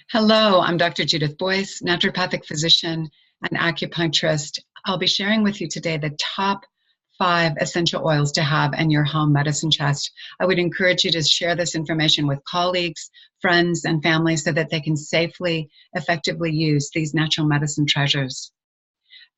Hello, I'm Dr. Judith Boice, naturopathic physician and acupuncturist. I'll be sharing with you today the top 5 essential oils to have in your home medicine chest. I would encourage you to share this information with colleagues, friends, and family so that they can safely, effectively use these natural medicine treasures.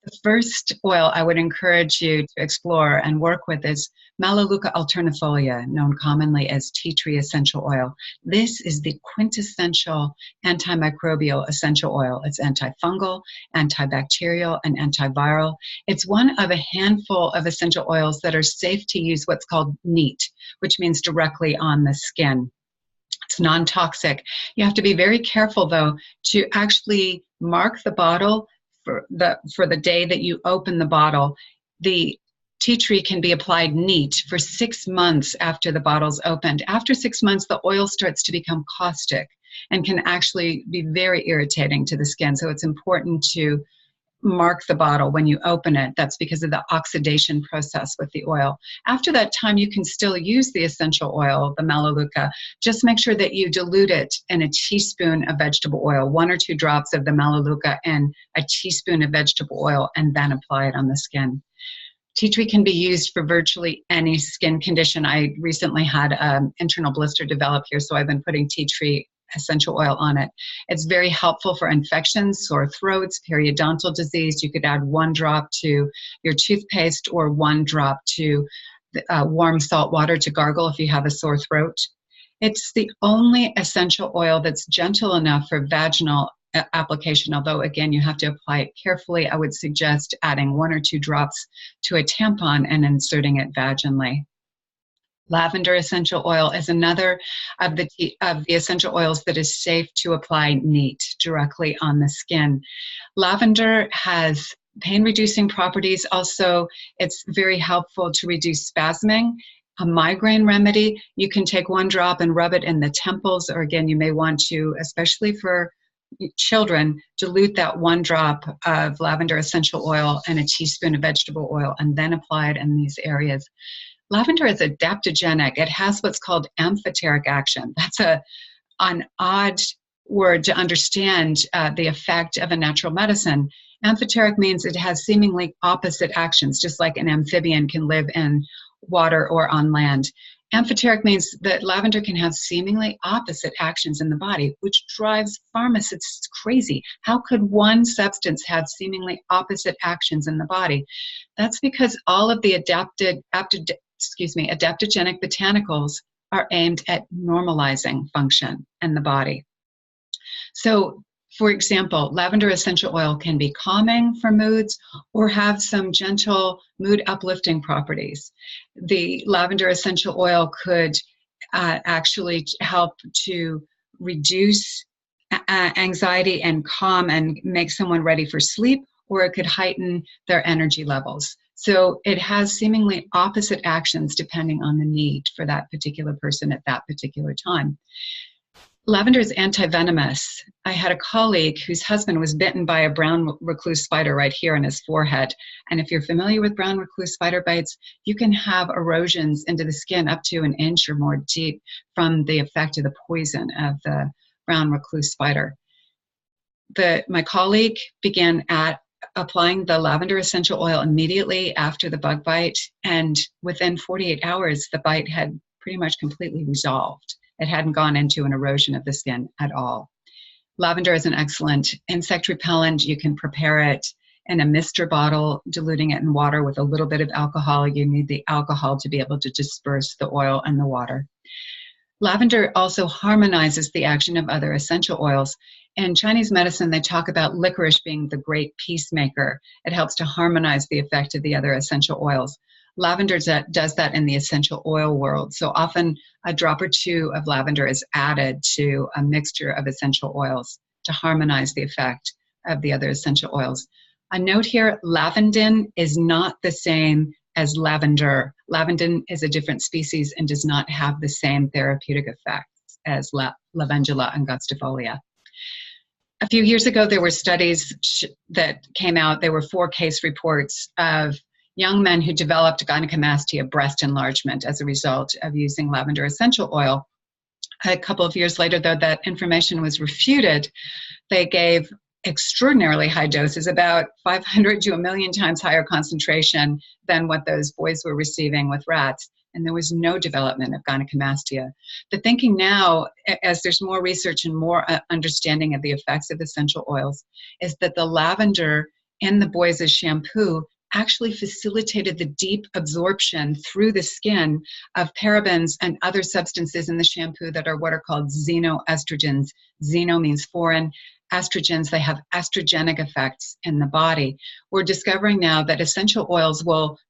The first oil I would encourage you to explore and work with is Malaleuca alternifolia, known commonly as tea tree essential oil. This is the quintessential antimicrobial essential oil. It's antifungal, antibacterial, and antiviral. It's one of a handful of essential oils that are safe to use what's called neat, which means directly on the skin. It's non-toxic. You have to be very careful, though, to actually mark the bottle for the day that you open the bottle. The tea tree can be applied neat for 6 months after the bottle's opened. After 6 months, the oil starts to become caustic and can actually be very irritating to the skin. So it's important to mark the bottle when you open it. That's because of the oxidation process with the oil. After that time, you can still use the essential oil, the Malaleuca. Just make sure that you dilute it in a teaspoon of vegetable oil, 1 or 2 drops of the Malaleuca and a teaspoon of vegetable oil, and then apply it on the skin. Tea tree can be used for virtually any skin condition. I recently had an internal blister develop here, so I've been putting tea tree essential oil on it. It's very helpful for infections, sore throats, periodontal disease. You could add 1 drop to your toothpaste or 1 drop to warm salt water to gargle if you have a sore throat. It's the only essential oil that's gentle enough for vaginal application, although again, you have to apply it carefully. I would suggest adding 1 or 2 drops to a tampon and inserting it vaginally. Lavender essential oil is another of the essential oils that is safe to apply neat directly on the skin. Lavender has pain-reducing properties. Also, it's very helpful to reduce spasming. A migraine remedy, you can take 1 drop and rub it in the temples, or again, you may want to, especially for children, dilute that 1 drop of lavender essential oil and a teaspoon of vegetable oil and then apply it in these areas. Lavender is adaptogenic. It has what's called amphoteric action. That's an odd word to understand the effect of a natural medicine. Amphoteric means it has seemingly opposite actions, just like an amphibian can live in water or on land. Amphoteric means that lavender can have seemingly opposite actions in the body, which drives pharmacists crazy. How could one substance have seemingly opposite actions in the body? That's because all of the adaptogenic botanicals are aimed at normalizing function in the body. So, for example, lavender essential oil can be calming for moods or have some gentle mood uplifting properties. The lavender essential oil could actually help to reduce anxiety and calm and make someone ready for sleep, or it could heighten their energy levels. So it has seemingly opposite actions depending on the need for that particular person at that particular time. Lavender is antivenomous. I had a colleague whose husband was bitten by a brown recluse spider right here on his forehead. And if you're familiar with brown recluse spider bites, you can have erosions into the skin up to 1 inch or more deep from the effect of the poison of the brown recluse spider. My colleague began applying the lavender essential oil immediately after the bug bite, and within 48 hours, the bite had pretty much completely resolved. It hadn't gone into an erosion of the skin at all. Lavender is an excellent insect repellent. You can prepare it in a mister bottle, diluting it in water with a little bit of alcohol. You need the alcohol to be able to disperse the oil and the water. Lavender also harmonizes the action of other essential oils. In Chinese medicine, they talk about licorice being the great peacemaker. It helps to harmonize the effect of the other essential oils. Lavender does that in the essential oil world. So often a drop or 2 of lavender is added to a mixture of essential oils to harmonize the effect of the other essential oils. A note here, lavandin is not the same as lavender. Lavandin is a different species and does not have the same therapeutic effects as Lavendula angustifolia. A few years ago, there were studies that came out. There were 4 case reports of young men who developed gynecomastia, breast enlargement, as a result of using lavender essential oil. A couple of years later, though, that information was refuted. They gave extraordinarily high doses, about 500 to 1,000,000 times higher concentration than what those boys were receiving with rats. And there was no development of gynecomastia. The thinking now, as there's more research and more understanding of the effects of essential oils, is that the lavender in the boys' shampoo actually facilitated the deep absorption through the skin of parabens and other substances in the shampoo that are what are called xenoestrogens. Xeno means foreign. Estrogens, they have estrogenic effects in the body. We're discovering now that essential oils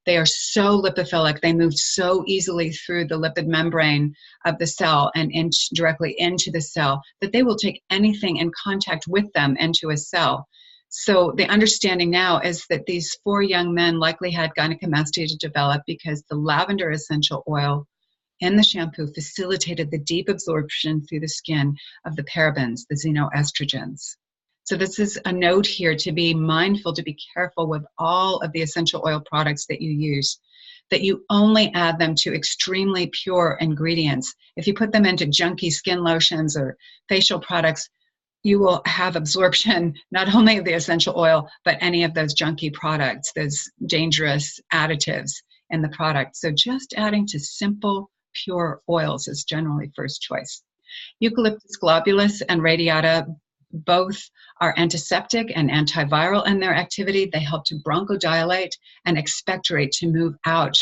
they are so lipophilic, they move so easily through the lipid membrane of the cell and directly into the cell, that they will take anything in contact with them into a cell. So the understanding now is that these 4 young men likely had gynecomastia to develop because the lavender essential oil in the shampoo facilitated the deep absorption through the skin of the parabens, the xenoestrogens. So this is a note here to be mindful, to be careful with all of the essential oil products that you use, that you only add them to extremely pure ingredients. If you put them into junky skin lotions or facial products, you will have absorption not only of the essential oil, but any of those junky products, those dangerous additives in the product. So just adding to simple, pure oils is generally first choice. Eucalyptus globulus and radiata both are antiseptic and antiviral in their activity. They help to bronchodilate and expectorate, to move out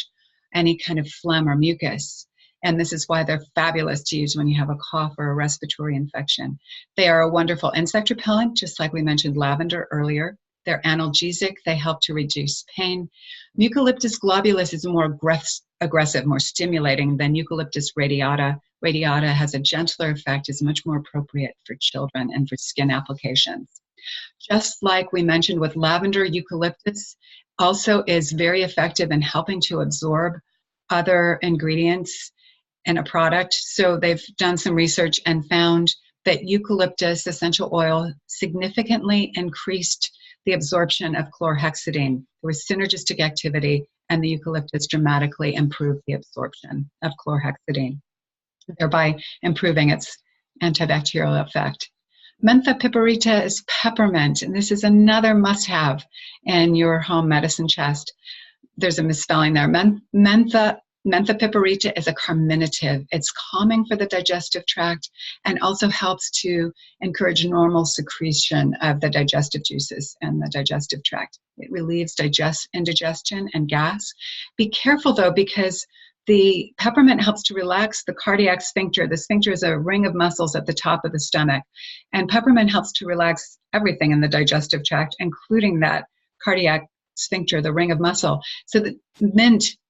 any kind of phlegm or mucus. And this is why they're fabulous to use when you have a cough or a respiratory infection. They are a wonderful insect repellent, just like we mentioned lavender earlier. They're analgesic. They help to reduce pain. Eucalyptus globulus is more aggressive, more stimulating than Eucalyptus radiata. Radiata has a gentler effect, is much more appropriate for children and for skin applications. Just like we mentioned with lavender, eucalyptus also is very effective in helping to absorb other ingredients in a product. So they've done some research and found that eucalyptus essential oil significantly increased the absorption of chlorhexidine. There was synergistic activity, and the eucalyptus dramatically improved the absorption of chlorhexidine, thereby improving its antibacterial effect. Mentha piperita is peppermint, and this is another must-have in your home medicine chest. There's a misspelling there. Mentha piperita is a carminative. It's calming for the digestive tract and also helps to encourage normal secretion of the digestive juices in the digestive tract. It relieves indigestion and gas. Be careful though, because the peppermint helps to relax the cardiac sphincter. The sphincter is a ring of muscles at the top of the stomach, and peppermint helps to relax everything in the digestive tract, including that cardiac sphincter, the ring of muscle. So the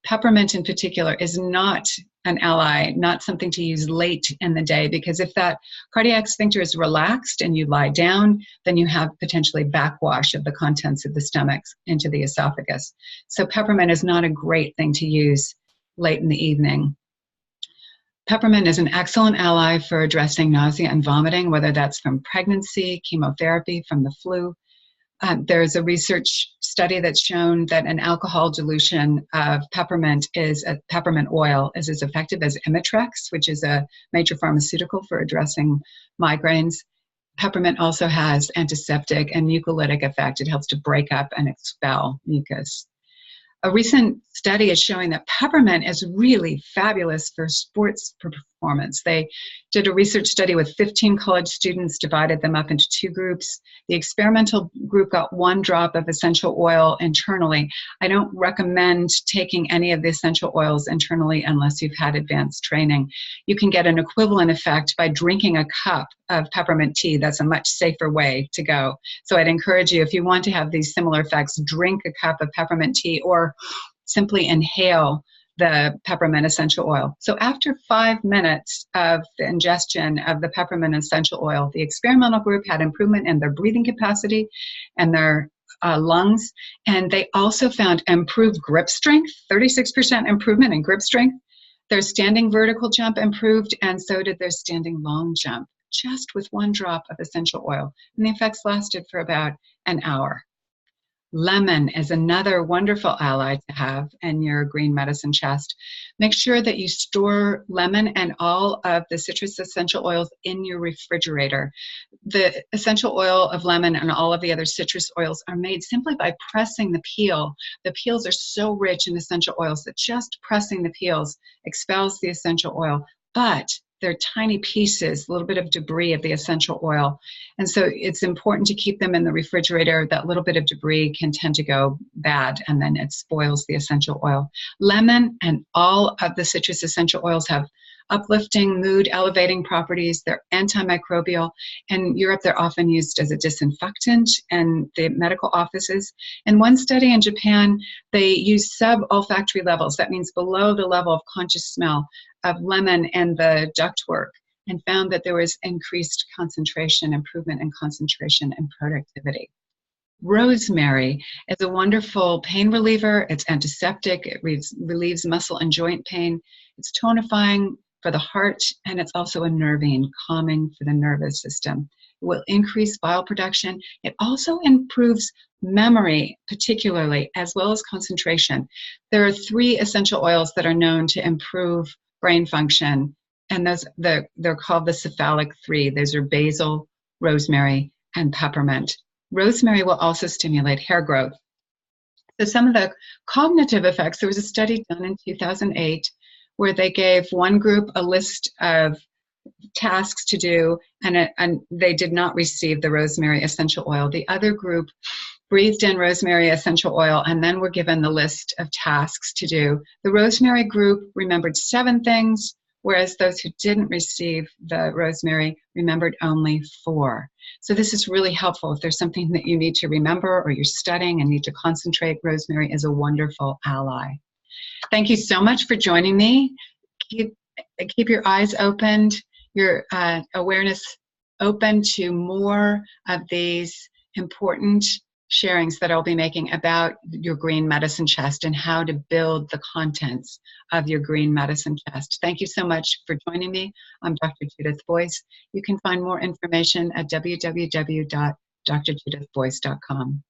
peppermint in particular, is not an ally, not something to use late in the day, because if that cardiac sphincter is relaxed and you lie down, then you have potentially backwash of the contents of the stomach into the esophagus. So peppermint is not a great thing to use late in the evening. Peppermint is an excellent ally for addressing nausea and vomiting, whether that's from pregnancy, chemotherapy, from the flu. There's a research study that's shown that an alcohol dilution of peppermint oil is as effective as Imitrex, which is a major pharmaceutical for addressing migraines. Peppermint also has antiseptic and mucolytic effect. It helps to break up and expel mucus. A recent study is showing that peppermint is really fabulous for sports performance. They did a research study with 15 college students, divided them up into 2 groups. The experimental group got 1 drop of essential oil internally. I don't recommend taking any of the essential oils internally unless you've had advanced training. You can get an equivalent effect by drinking a cup of peppermint tea. That's a much safer way to go. So I'd encourage you, if you want to have these similar effects, drink a cup of peppermint tea or simply inhale the peppermint essential oil. So after 5 minutes of the ingestion of the peppermint essential oil, the experimental group had improvement in their breathing capacity and their lungs, and they also found improved grip strength, 36% improvement in grip strength. Their standing vertical jump improved, and so did their standing long jump, just with 1 drop of essential oil. And the effects lasted for about an hour. Lemon is another wonderful ally to have in your green medicine chest. Make sure that you store lemon and all of the citrus essential oils in your refrigerator. The essential oil of lemon and all of the other citrus oils are made simply by pressing the peel. The peels are so rich in essential oils that just pressing the peels expels the essential oil, but they're tiny pieces, a little bit of debris of the essential oil. And so it's important to keep them in the refrigerator. That little bit of debris can tend to go bad, and then it spoils the essential oil. Lemon and all of the citrus essential oils have uplifting, mood elevating properties. They're antimicrobial. In Europe, they're often used as a disinfectant in the medical offices. In one study in Japan, they used sub-olfactory levels. That means below the level of conscious smell of lemon and the ductwork, and found that there was increased concentration, improvement in concentration and productivity. Rosemary is a wonderful pain reliever. It's antiseptic. It relieves muscle and joint pain. It's tonifying for the heart, and it's also unnerving, calming for the nervous system. It will increase bile production. It also improves memory, particularly, as well as concentration. There are 3 essential oils that are known to improve brain function, and they're called the cephalic 3. Those are basil, rosemary, and peppermint. Rosemary will also stimulate hair growth. So some of the cognitive effects, there was a study done in 2008 where they gave one group a list of tasks to do, and they did not receive the rosemary essential oil. The other group breathed in rosemary essential oil and then were given the list of tasks to do. The rosemary group remembered 7 things, whereas those who didn't receive the rosemary remembered only 4. So this is really helpful. If there's something that you need to remember or you're studying and need to concentrate, rosemary is a wonderful ally. Thank you so much for joining me. Keep your eyes opened, your awareness open to more of these important sharings that I'll be making about your green medicine chest and how to build the contents of your green medicine chest. Thank you so much for joining me. I'm Dr. Judith Boice. You can find more information at www.drjudithboice.com.